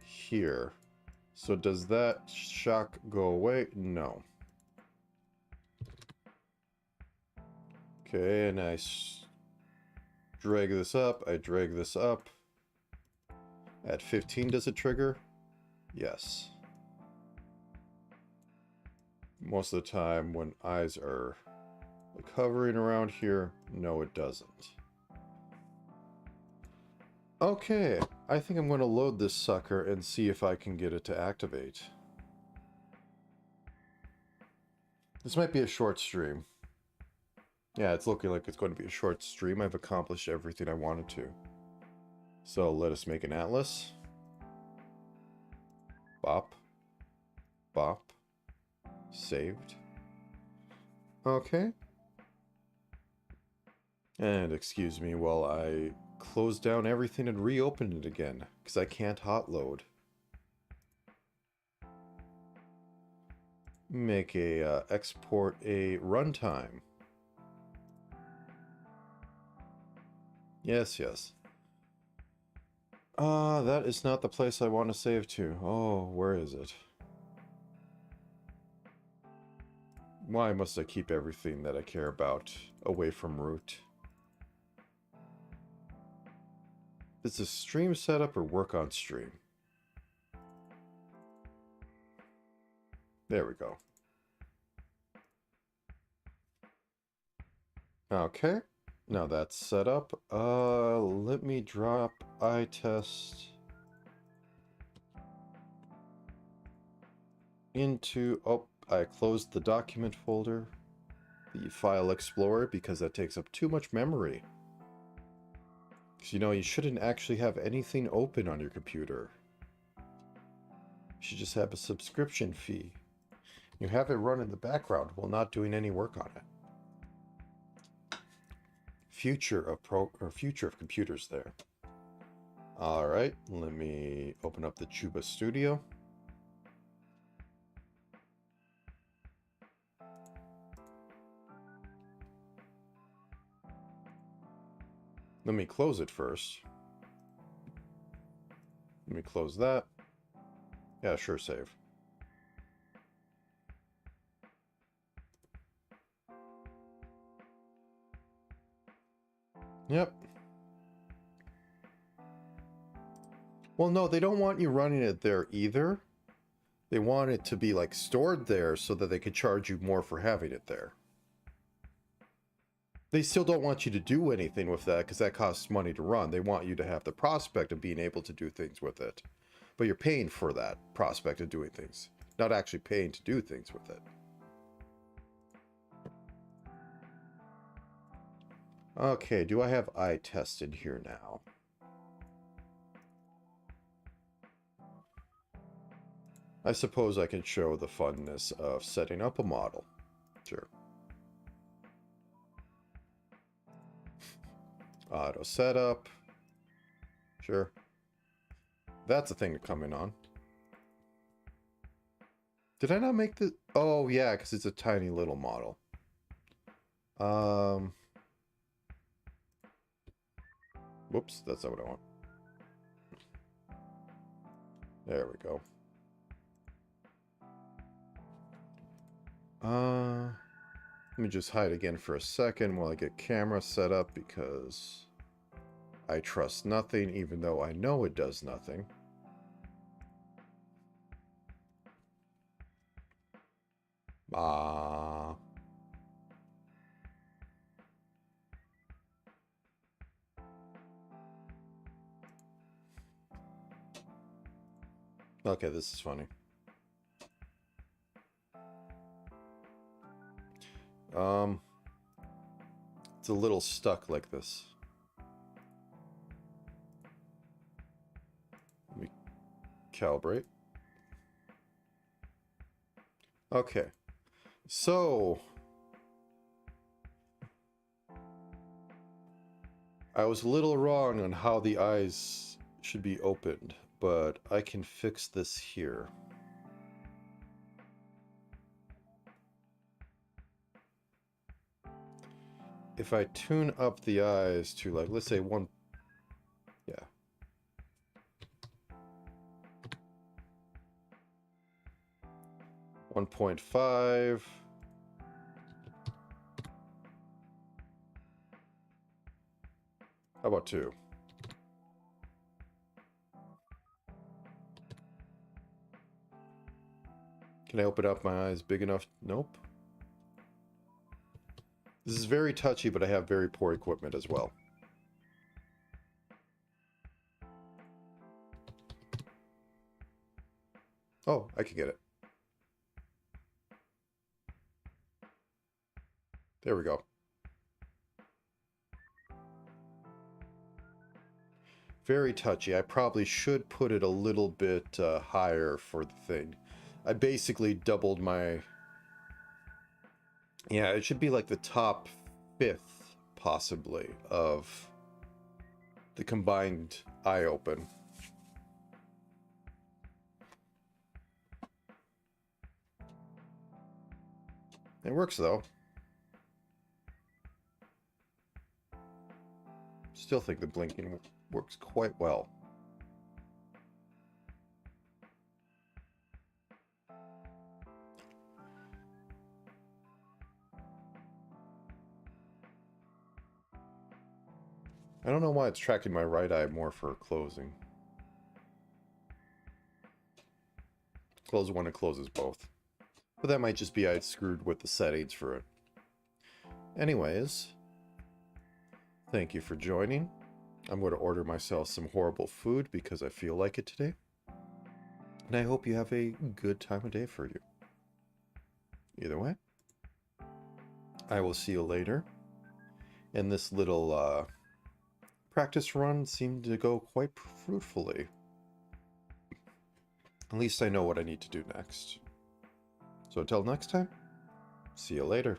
here. So does that shock go away? No. Okay, and I drag this up. I drag this up. At 15, does it trigger? Yes. Most of the time when eyes are like hovering around here, no, it doesn't. Okay, I think I'm going to load this sucker and see if I can get it to activate. This might be a short stream. Yeah, it's looking like it's going to be a short stream. I've accomplished everything I wanted to. So let us make an atlas. Bop. Bop. Saved. Okay. And excuse me while I close down everything and reopen it again, because I can't hot load. Make a export a runtime. Yes, yes. That is not the place I want to save to. Oh, where is it? Why must I keep everything that I care about away from root? Is this stream setup or work on stream? There we go. Okay. Now that's set up. Let me drop iTest into... Oh, I closed the document folder, the file explorer, because that takes up too much memory. Because, you know, you shouldn't actually have anything open on your computer. You should just have a subscription fee. You have it run in the background while not doing any work on it. Future of computers there. All right, let me open up the Chuba Studio. Let me close it first. Let me close that. Yeah, sure, save. Yep. Well, no, they don't want you running it there either. They want it to be like stored there so that they could charge you more for having it there. They still don't want you to do anything with that because that costs money to run. They want you to have the prospect of being able to do things with it. But you're paying for that prospect of doing things, not actually paying to do things with it. Okay, do I have eye tested here now? I suppose I can show the funness of setting up a model. Sure. Auto setup. Sure. That's a thing to come in on. Did I not make the... Oh, yeah, because it's a tiny little model. Whoops, that's not what I want. There we go. Let me just hide again for a second while I get camera set up, because I trust nothing, even though I know it does nothing. Okay, this is funny. It's a little stuck like this. Let me calibrate. Okay. So I was a little wrong on how the eyes should be opened, but I can fix this here. If I tune up the eyes to, like, let's say 1, yeah. 1.5. How about 2? Can I open up my eyes big enough? Nope. This is very touchy, but I have very poor equipment as well. Oh, I can get it. There we go. Very touchy. I probably should put it a little bit higher for the thing. I basically doubled my... Yeah, it should be like the top 5th, possibly, of the combined eye open. It works, though. Still think the blinking works quite well. I don't know why it's tracking my right eye more for closing. Close one and closes both. But that might just be I screwed with the settings for it. Anyways, thank you for joining. I'm going to order myself some horrible food because I feel like it today. And I hope you have a good time of day for you. Either way, I will see you later. And this little practice run seemed to go quite fruitfully. At least I know what I need to do next. So until next time, see you later.